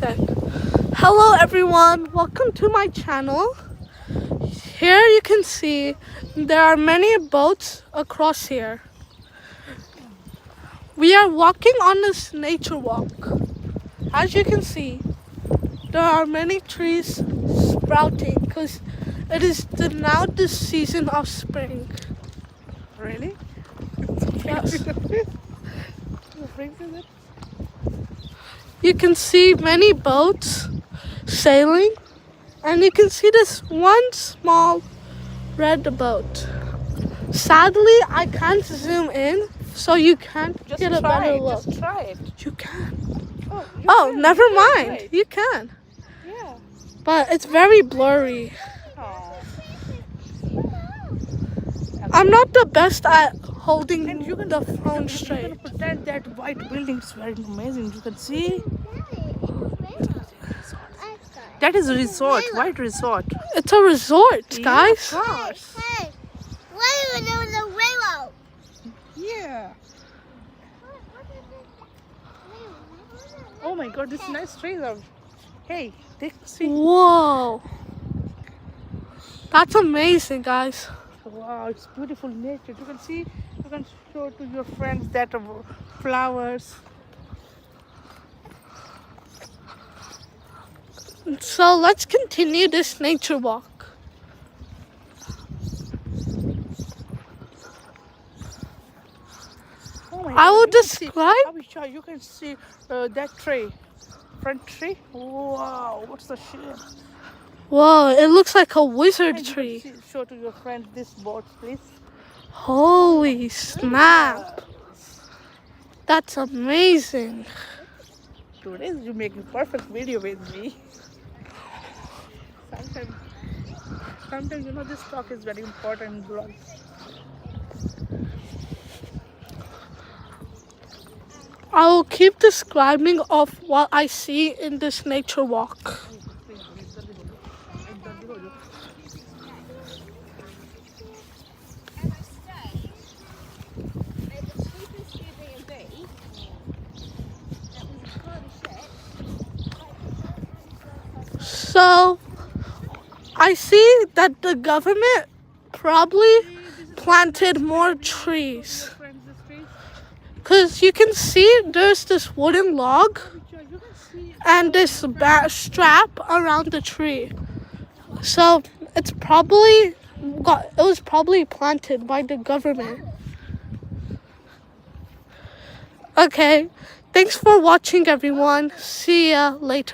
Hello everyone, welcome to my channel. Here you can see there are many boats across here. We are walking on this nature walk. As you can see, there are many trees sprouting because it is now the season of spring. Really? Yes. You can see many boats sailing, and you can see this one small red boat. Sadly, I can't zoom in, so you can't get a better look. Just try it. You can. Oh, Never mind. You can. Yeah. But it's very blurry. Oh. I'm not the best at holding And you can the phone You straight. can pretend that white building is very amazing. You can see. That is a resort, white resort. It's a resort, guys. Yeah, of course. Hey, why are you the railroad? Yeah. Oh my God, this nice trailer. Hey, see. Whoa. That's amazing, guys. Wow, it's beautiful nature. You can see. You can show to your friends that flowers. So let's continue this nature walk. Oh my I will God, you can see- describe. Abhisha, you can see that tree, front tree. Wow, what's the shape? Whoa, it looks like a wizard And you can tree. show to your friends this boat, please. Holy snap. That's amazing. Today you make a perfect video with me. Sometimes this talk is very important in vlogs. I will keep describing of what I see in this nature walk. So, I see that the government probably planted more trees. Because you can see there's this wooden log and this strap around the tree. So, it was probably planted by the government. Okay, thanks for watching everyone. See ya later.